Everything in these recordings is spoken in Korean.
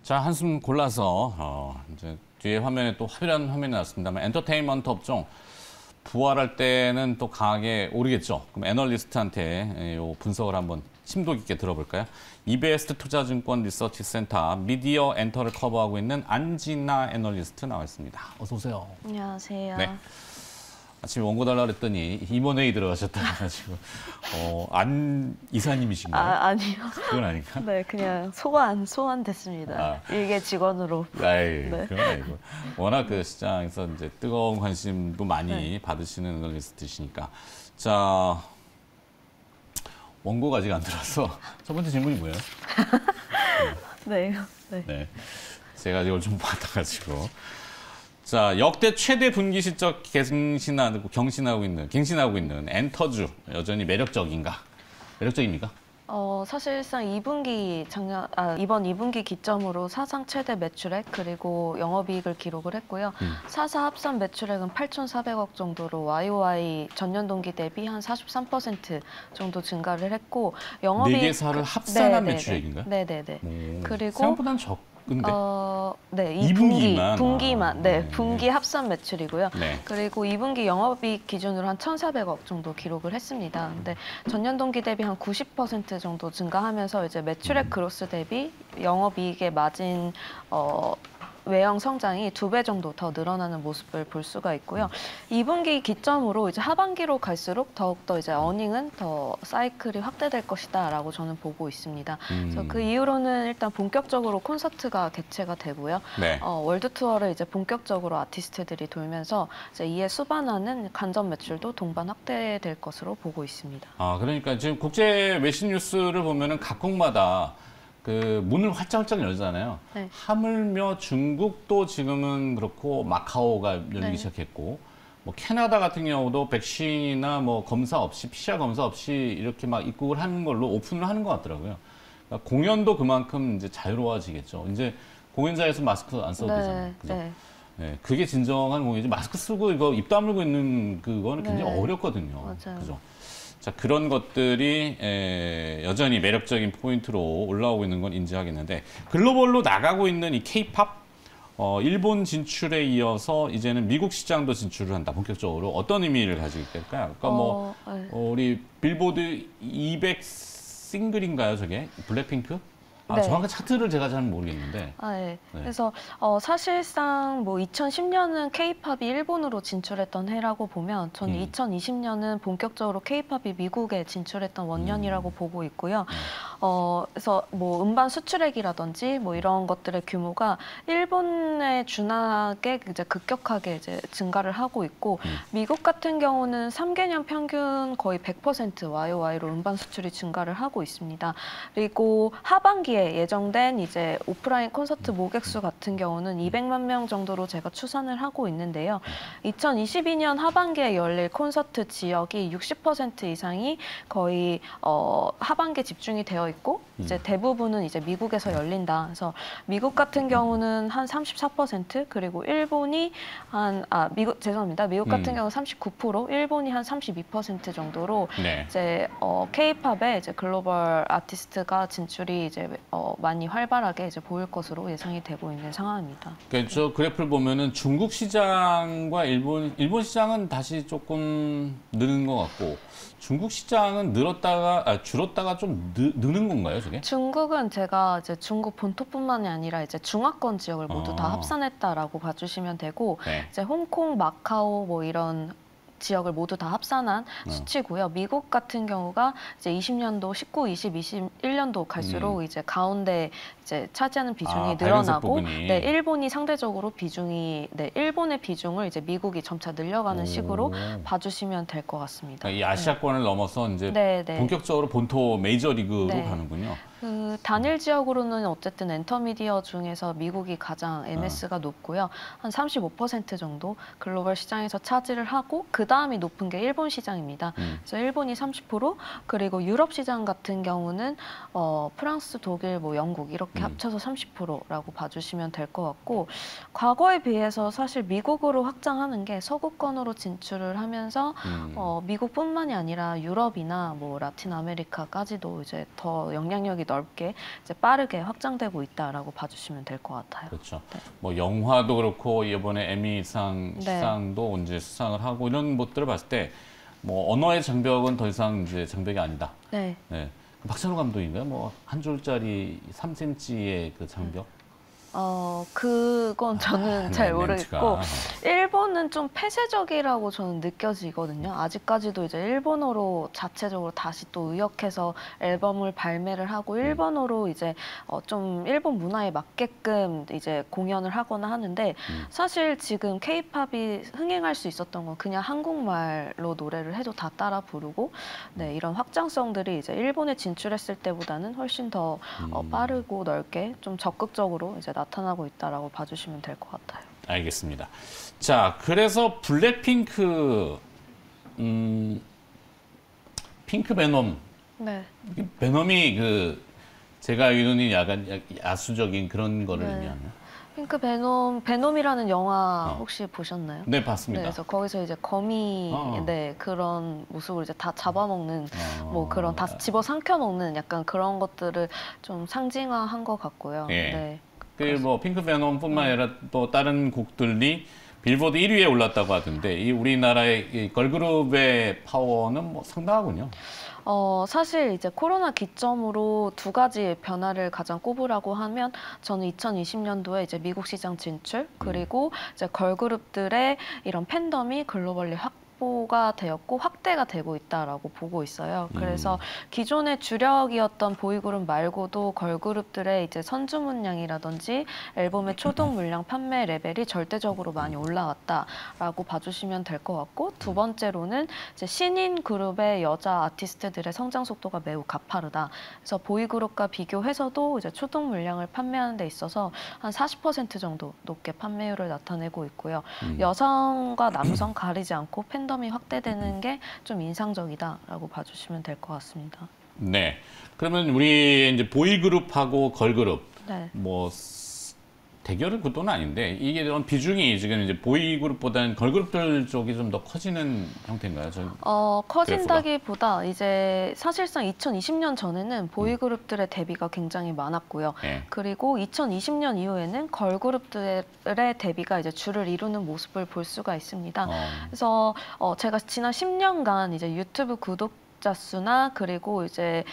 자, 한숨 골라서 이제 뒤에 화면에 또 화려한 화면이 나왔습니다만 엔터테인먼트 업종 부활할 때는 또 강하게 오르겠죠. 그럼 애널리스트한테 요 분석을 한번 심도 깊게 들어볼까요? 이베스트 투자증권 리서치 센터 미디어 엔터를 커버하고 있는 안진아 애널리스트 나와 있습니다. 어서 오세요. 안녕하세요. 네. 아침에 원고 달라 그랬더니 임원회의 들어가셨다 가지고 안 이사님이신가요? 아니요. 그건 아닌가? 네, 그냥 소환됐습니다. 일개 직원으로. 아이, 네. 그건 아니고. 워낙 그 시장에서 이제 뜨거운 관심도 많이 받으시는 애널리스트시니까. 자, 원고가 아직 안 들어서 첫 번째 질문이 뭐예요? 네. 네. 제가 이걸 좀 받아가지고. 자, 역대 최대 분기 실적 갱신하고 있는 엔터주 여전히 매력적인가? 매력적입니까? 사실상 이번 2분기 기점으로 사상 최대 매출액 그리고 영업이익을 기록을 했고요. 4사 합산 매출액은 8,400억 정도로 YOY 전년 동기 대비 한 43% 정도 증가를 했고 영업이익 4개사를 합산한 매출액인가요? 네네네. 그리고 생각보다는 적은데? 네, 2분기만. 분기 합산 매출이고요. 네. 그리고 2분기 영업이익 기준으로 한 1,400억 정도 기록을 했습니다. 근데 전년 동기 대비 한 90% 정도 증가하면서 이제 매출액 그로스 대비 영업이익의 마진 외형 성장이 2배 정도 더 늘어나는 모습을 볼 수가 있고요. 2분기 기점으로 이제 하반기로 갈수록 더욱더 이제 어닝은 더 사이클이 확대될 것이다라고 저는 보고 있습니다. 그래서 그 이후로는 일단 본격적으로 콘서트가 개최가 되고요. 네. 월드 투어를 이제 본격적으로 아티스트들이 돌면서 이제 이에 수반하는 간접 매출도 동반 확대될 것으로 보고 있습니다. 그러니까 지금 국제 외신 뉴스를 보면은 각국마다 그 문을 활짝활짝 열잖아요. 네. 하물며 중국도 지금은 그렇고 마카오가 열리기 시작했고, 뭐 캐나다 같은 경우도 백신이나 뭐 검사 없이 PCR 검사 없이 이렇게 막 입국을 하는 걸로 오픈을 하는 것 같더라고요. 그러니까 공연도 그만큼 이제 자유로워지겠죠. 이제 공연장에서 마스크 안 써도 되잖아요. 그죠? 네, 그게 진정한 공연이지. 마스크 쓰고 이거 입 다물고 있는 그거는 굉장히 어렵거든요. 맞아요. 그죠? 자, 그런 것들이 여전히 매력적인 포인트로 올라오고 있는 건 인지하겠는데 글로벌로 나가고 있는 이 K-팝 일본 진출에 이어서 이제는 미국 시장도 진출을 한다. 본격적으로 어떤 의미를 가지게 될까요? 그러니까 우리 빌보드 200 싱글인가요, 저게? 블랙핑크? 정확한 차트를 제가 잘 모르겠는데. 네. 그래서 사실상 뭐 2010년은 K-팝이 일본으로 진출했던 해라고 보면 저는 2020년은 본격적으로 K-팝이 미국에 진출했던 원년이라고 보고 있고요. 그래서 뭐 음반 수출액이라든지 뭐 이런 것들의 규모가 일본에 준하게 이제 급격하게 이제 증가를 하고 있고 미국 같은 경우는 3개년 평균 거의 100% YOY로 음반 수출이 증가를 하고 있습니다. 그리고 하반기에 예정된 이제 오프라인 콘서트 모객수 같은 경우는 200만 명 정도로 제가 추산을 하고 있는데요. 2022년 하반기에 열릴 콘서트 지역이 60% 이상이 거의 하반기에 집중이 되어 있고 이제 대부분은 이제 미국에서 열린다. 그래서 미국 같은 경우는 한 34% 그리고 일본이 미국 같은 경우는 39%, 일본이 한 32% 정도로 이제 K-팝의 이제 글로벌 아티스트가 진출이 이제 많이 활발하게 이제 보일 것으로 예상이 되고 있는 상황입니다. 그러니까 저 그래프를 보면은 중국 시장과 일본 시장은 다시 조금 느는 것 같고 중국 시장은 줄었다가 좀 느는 건가요, 저게? 중국은 제가 이제 중국 본토뿐만이 아니라 이제 중화권 지역을 모두 다 합산했다라고 봐주시면 되고 이제 홍콩, 마카오 뭐 이런 지역을 모두 다 합산한 수치고요. 미국 같은 경우가 이제 20년도, 19, 20, 21년도 갈수록 이제 가운데 이제 차지하는 비중이 늘어나고, 일본이 상대적으로 일본의 비중을 이제 미국이 점차 늘려가는 식으로 봐주시면 될 것 같습니다. 이 아시아권을 넘어서 이제 본격적으로 본토 메이저리그로 가는군요. 그 단일 지역으로는 어쨌든 엔터미디어 중에서 미국이 가장 MS가 높고요. 한 35% 정도 글로벌 시장에서 차지를 하고 그 다음이 높은 게 일본 시장입니다. 그래서 일본이 30% 그리고 유럽 시장 같은 경우는 프랑스, 독일, 뭐 영국 이렇게 합쳐서 30%라고 봐주시면 될 것 같고 과거에 비해서 사실 미국으로 확장하는 게 서구권으로 진출을 하면서 미국뿐만이 아니라 유럽이나 뭐 라틴 아메리카까지도 이제 더 영향력이 넓게 이제 빠르게 확장되고 있다라고 봐주시면 될 것 같아요. 그렇죠. 네. 뭐 영화도 그렇고 이번에 에미상 네. 시상도 이제 수상을 하고 이런 것들을 봤을 때 뭐 언어의 장벽은 더 이상 이제 장벽이 아니다. 네. 네. 박찬호 감독인가요? 뭐 한 줄짜리 3cm의 그 장벽? 그건 저는 잘 멘트가. 모르겠고, 일본은 좀 폐쇄적이라고 저는 느껴지거든요. 아직까지도 이제 일본어로 자체적으로 다시 또 의역해서 앨범을 발매를 하고, 일본어로 이제 좀 일본 문화에 맞게끔 이제 공연을 하거나 하는데, 사실 지금 케이팝이 흥행할 수 있었던 건 그냥 한국말로 노래를 해도 다 따라 부르고, 네, 이런 확장성들이 이제 일본에 진출했을 때보다는 훨씬 더 빠르고 넓게 좀 적극적으로 이제 나타나고 있다라고 봐주시면 될 것 같아요. 알겠습니다. 자, 그래서 블랙핑크, 핑크 베놈. 네. 베놈이 제가 알기로는 약간 야수적인 그런 거를 네. 의미하는. 핑크 베놈이라는 영화 혹시 보셨나요? 네, 봤습니다. 네, 그래서 거기서 이제 거미 네, 그런 모습을 이제 다 잡아먹는 뭐 그런 다 집어 삼켜 먹는 약간 그런 것들을 좀 상징화한 것 같고요. 예. 네. 뭐 핑크 베놈뿐만 아니라 또 다른 곡들이 빌보드 1위에 올랐다고 하던데 이 우리나라의 이 걸그룹의 파워는 뭐 상당하군요. 사실 이제 코로나 기점으로 두 가지 변화를 가장 꼽으라고 하면 저는 2020년도에 이제 미국 시장 진출 그리고 이제 걸그룹들의 이런 팬덤이 글로벌리 확보가 되었고 확대가 되고 있다라고 보고 있어요. 그래서 기존의 주력이었던 보이그룹 말고도 걸그룹들의 이제 선주 물량이라든지 앨범의 초동 물량 판매 레벨이 절대적으로 많이 올라왔다라고 봐주시면 될 것 같고 두 번째로는 이제 신인 그룹의 여자 아티스트들의 성장 속도가 매우 가파르다. 그래서 보이그룹과 비교해서도 이제 초동 물량을 판매하는 데 있어서 한 40% 정도 높게 판매율을 나타내고 있고요. 여성과 남성 가리지 않고 팬덤이 확대되는 게 좀 인상적이다라고 봐주시면 될 것 같습니다. 네. 그러면 우리 이제 보이그룹하고 걸그룹 네. 뭐 대결은 그것도 아닌데 이게 이런 비중이 지금 이제 보이그룹보다는 걸그룹들 쪽이 좀 더 커지는 형태인가요? 커진다기보다 이제 사실상 2020년 전에는 보이그룹들의 데뷔가 굉장히 많았고요. 네. 그리고 2020년 이후에는 걸그룹들의 데뷔가 이제 줄을 이루는 모습을 볼 수가 있습니다. 그래서 제가 지난 10년간 이제 유튜브 구독자 수나 그리고 이제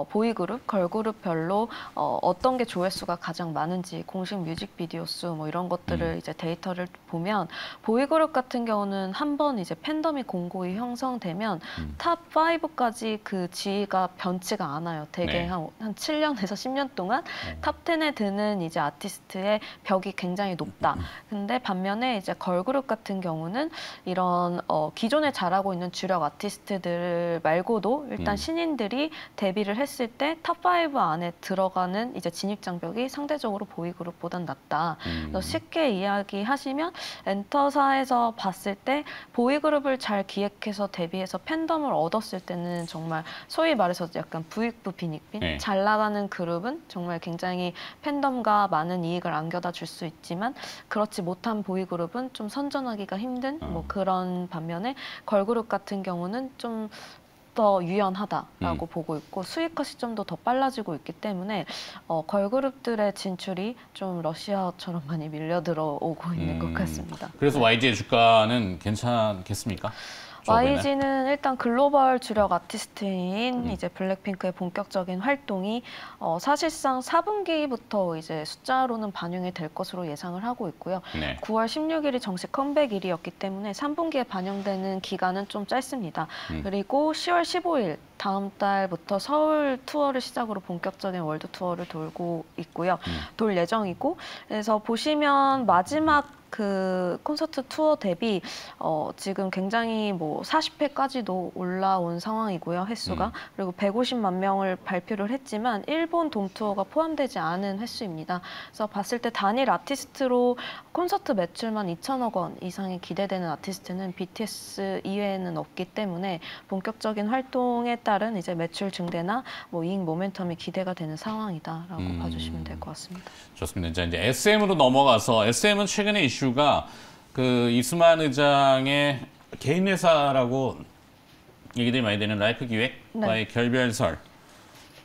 보이그룹, 걸그룹별로 어떤 게 조회수가 가장 많은지 공식 뮤직비디오 수 뭐 이런 것들을 이제 데이터를 보면 보이그룹 같은 경우는 한 번 이제 팬덤이 공고히 형성되면 탑 5까지 그 지위가 변치가 않아요. 되게 네. 한 7년에서 10년 동안 탑 10에 드는 이제 아티스트의 벽이 굉장히 높다. 근데 반면에 이제 걸그룹 같은 경우는 이런 기존에 잘하고 있는 주력 아티스트들 말고도 일단 신인들이 데뷔를 했을 때 탑 5 안에 들어가는 이제 진입 장벽이 상대적으로 보이그룹보단 낮다. 그래서 쉽게 이야기하시면 엔터사에서 봤을 때 보이그룹을 잘 기획해서 데뷔해서 팬덤을 얻었을 때는 정말 소위 말해서 약간 부익부 빈익빈 네. 잘 나가는 그룹은 정말 굉장히 팬덤과 많은 이익을 안겨다 줄 수 있지만 그렇지 못한 보이그룹은 좀 선전하기가 힘든 뭐 그런 반면에 걸그룹 같은 경우는 좀 더 유연하다라고 보고 있고 수익화 시점도 더 빨라지고 있기 때문에 걸그룹들의 진출이 좀 러시아처럼 많이 밀려 들어오고 있는 것 같습니다. 그래서 YG의 주가는 괜찮겠습니까? YG는 일단 글로벌 주력 아티스트인 이제 블랙핑크의 본격적인 활동이 사실상 4분기부터 이제 숫자로는 반영이 될 것으로 예상을 하고 있고요. 네. 9월 16일이 정식 컴백일이었기 때문에 3분기에 반영되는 기간은 좀 짧습니다. 그리고 10월 15일 다음 달부터 서울 투어를 시작으로 본격적인 월드 투어를 돌고 있고요. 돌 예정이고 그래서 보시면 마지막 그 콘서트 투어 대비 지금 굉장히 뭐 40회까지도 올라온 상황이고요. 횟수가. 그리고 150만 명을 발표를 했지만 일본 돔투어가 포함되지 않은 횟수입니다. 그래서 봤을 때 단일 아티스트로 콘서트 매출만 2천억 원 이상이 기대되는 아티스트는 BTS 이외에는 없기 때문에 본격적인 활동에 따른 이제 매출 증대나 뭐 이익 모멘텀이 기대가 되는 상황이다라고 봐주시면 될 것 같습니다. 좋습니다. 자, 이제 SM으로 넘어가서 SM은 최근에 이슈가 그 이수만 의장의 개인 회사라고 얘기들이 많이 되는 라이프 기획과의 결별설.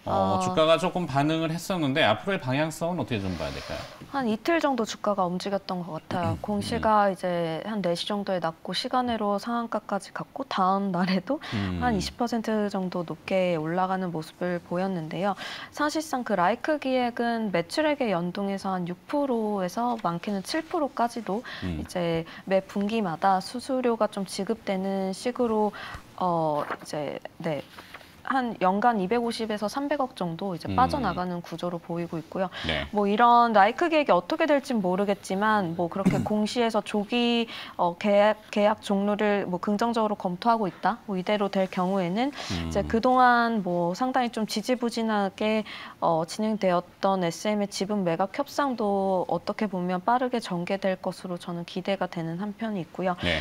주가가 조금 반응을 했었는데 앞으로의 방향성은 어떻게 좀 봐야 될까요? 한 이틀 정도 주가가 움직였던 것 같아요. 공시가 이제 한 4시 정도에 났고 시간으로 상한가까지 갔고 다음 날에도 한 20% 정도 높게 올라가는 모습을 보였는데요. 사실상 그 라이크 기획은 매출액에 연동해서 한 6%에서 많게는 7%까지도 이제 매 분기마다 수수료가 좀 지급되는 식으로 이제 한 연간 250에서 300억 정도 이제 빠져나가는 구조로 보이고 있고요. 네. 뭐 이런 라이크 계획이 어떻게 될진 모르겠지만 뭐 그렇게 공시에서 조기 계약 종료를 뭐 긍정적으로 검토하고 있다. 뭐 이대로 될 경우에는 이제 그동안 뭐 상당히 좀 지지부진하게 진행되었던 SM의 지분 매각 협상도 어떻게 보면 빠르게 전개될 것으로 저는 기대가 되는 한편이 있고요. 네.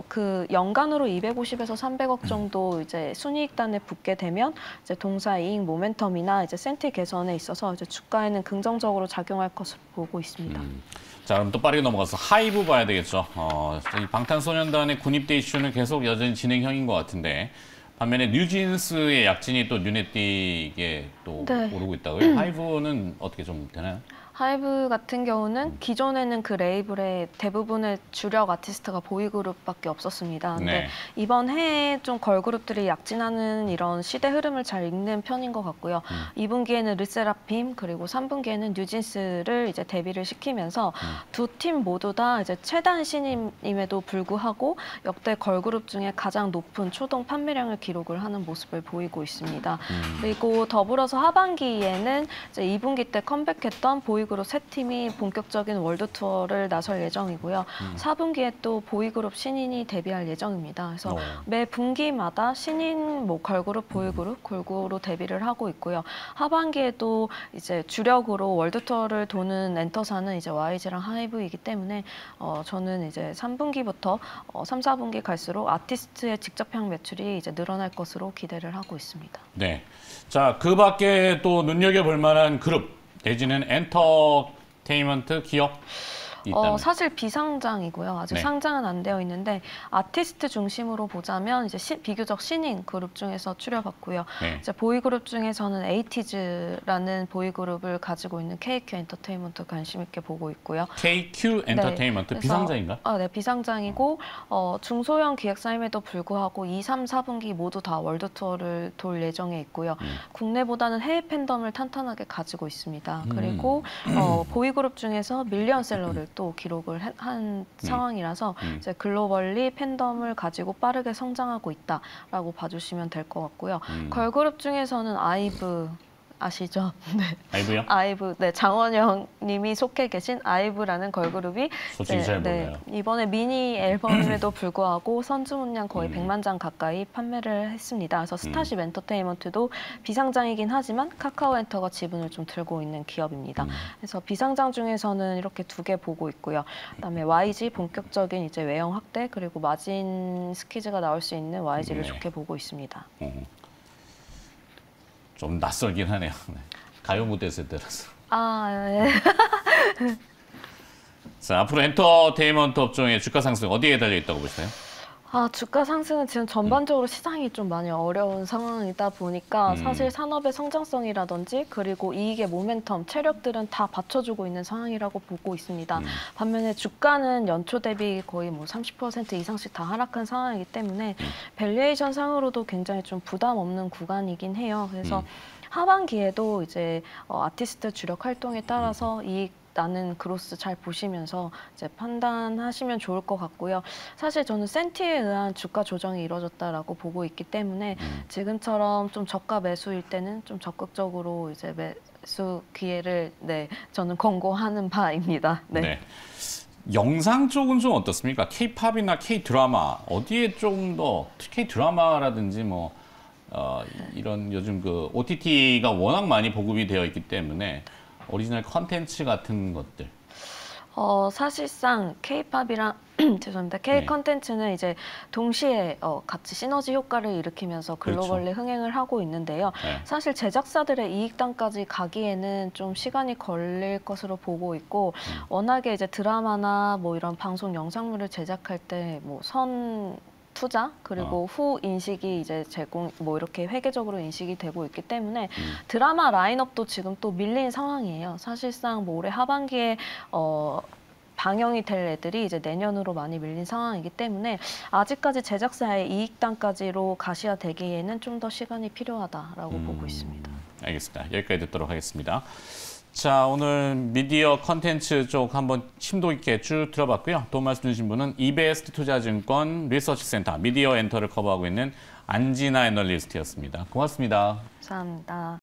그 연간으로 250에서 300억 정도 이제 순이익단에 붙게 되면 이제 동사 이익 모멘텀이나 이제 센티 개선에 있어서 이제 주가에는 긍정적으로 작용할 것으로 보고 있습니다. 자, 그럼 또 빠르게 넘어가서 하이브 봐야 되겠죠. 이 방탄소년단의 군입대 이슈는 계속 여전히 진행형인 것 같은데 반면에 뉴진스의 약진이 또 눈에 띄게 또 오르고 있다고요. 하이브는 어떻게 좀 되나요? 하이브 같은 경우는 기존에는 그 레이블의 대부분의 주력 아티스트가 보이그룹밖에 없었습니다. 근데 네. 이번 해에 좀 걸그룹들이 약진하는 이런 시대 흐름을 잘 읽는 편인 것 같고요. 2분기에는 르세라핌 그리고 3분기에는 뉴진스를 이제 데뷔를 시키면서 두 팀 모두 다 이제 최단 신임임에도 불구하고 역대 걸그룹 중에 가장 높은 초동 판매량을 기록을 하는 모습을 보이고 있습니다. 그리고 더불어서 하반기에는 이제 2분기 때 컴백했던 보이그룹 세 팀이 본격적인 월드 투어를 나설 예정이고요. 4분기에 또 보이그룹 신인이 데뷔할 예정입니다. 그래서 매 분기마다 신인 뭐 걸그룹, 보이그룹 골고루 데뷔를 하고 있고요. 하반기에도 이제 주력으로 월드 투어를 도는 엔터사는 이제 YG랑 하이브이기 때문에 저는 이제 3분기부터 3, 4분기 갈수록 아티스트의 직접형 매출이 이제 늘어날 것으로 기대를 하고 있습니다. 네. 자, 그 밖에 또 눈여겨볼 만한 그룹 내지는 엔터테인먼트 기업 있다면? 사실 비상장이고요. 아직 네. 상장은 안 되어 있는데 아티스트 중심으로 보자면 이제 비교적 신인 그룹 중에서 추려봤고요. 네. 이제 보이그룹 중에서는 에이티즈라는 보이그룹을 가지고 있는 KQ 엔터테인먼트 관심 있게 보고 있고요. KQ 엔터테인먼트 네, 비상장인가? 네, 비상장이고 중소형 기획사임에도 불구하고 2, 3, 4분기 모두 다 월드 투어를 돌 예정에 있고요. 국내보다는 해외 팬덤을 탄탄하게 가지고 있습니다. 그리고 보이그룹 중에서 밀리언셀러를 또 기록을 한 상황이라서 이제 글로벌리 팬덤을 가지고 빠르게 성장하고 있다라고 봐주시면 될 것 같고요. 걸그룹 중에서는 아이브 아시죠? 네. 아이브요? 아이브, 네, 장원영 님이 속해 계신 아이브라는 걸그룹이 솔직히 잘 몰라요. 이번에 미니 앨범임에도 불구하고 선주문량 거의 100만 장 가까이 판매를 했습니다. 그래서 스타쉽 엔터테인먼트도 비상장이긴 하지만 카카오엔터가 지분을 좀 들고 있는 기업입니다. 그래서 비상장 중에서는 이렇게 두 개 보고 있고요. 그다음에 YG 본격적인 이제 외형 확대 그리고 마진 스키즈가 나올 수 있는 YG를 네. 좋게 보고 있습니다. 좀 낯설긴 하네요. 네. 가요 무대에서 들어서. 네. 자, 앞으로 엔터테인먼트 업종의 주가 상승 어디에 달려 있다고 보세요? 주가 상승은 지금 전반적으로 시장이 좀 많이 어려운 상황이다 보니까 사실 산업의 성장성이라든지 그리고 이익의 모멘텀, 체력들은 다 받쳐주고 있는 상황이라고 보고 있습니다. 반면에 주가는 연초 대비 거의 뭐 30% 이상씩 다 하락한 상황이기 때문에 밸류에이션 상으로도 굉장히 좀 부담 없는 구간이긴 해요. 그래서 하반기에도 이제 아티스트 주력 활동에 따라서 이익 나는 그로스 잘 보시면서 이제 판단하시면 좋을 것 같고요. 사실 저는 센티에 의한 주가 조정이 이루어졌다라고 보고 있기 때문에 지금처럼 좀 저가 매수일 때는 좀 적극적으로 이제 매수 기회를 저는 권고하는 바입니다. 네. 네. 영상 쪽은 좀 어떻습니까? K-팝이나 K-드라마 어디에 좀 더 K-드라마라든지 뭐 이런 요즘 그 OTT가 워낙 많이 보급이 되어 있기 때문에 오리지널 컨텐츠 같은 것들. 사실상 K-팝이랑 죄송합니다. K 컨텐츠는 이제 동시에 같이 시너지 효과를 일으키면서 글로벌리 그렇죠. 흥행을 하고 있는데요. 네. 사실 제작사들의 이익단까지 가기에는 좀 시간이 걸릴 것으로 보고 있고 워낙에 이제 드라마나 뭐 이런 방송 영상물을 제작할 때 뭐 투자 그리고 후 인식이 이제 제공 뭐 이렇게 회계적으로 인식이 되고 있기 때문에 드라마 라인업도 지금 또 밀린 상황이에요. 사실상 뭐 올해 하반기에 방영이 될 애들이 이제 내년으로 많이 밀린 상황이기 때문에 아직까지 제작사의 이익단까지로 가시화되기에는 좀 더 시간이 필요하다라고 보고 있습니다. 알겠습니다. 여기까지 듣도록 하겠습니다. 자, 오늘 미디어 컨텐츠 쪽 한번 심도 있게 쭉 들어봤고요. 도움 말씀 주신 분은 이베스트 투자증권 리서치센터 미디어 엔터를 커버하고 있는 안진아 애널리스트였습니다. 고맙습니다. 감사합니다.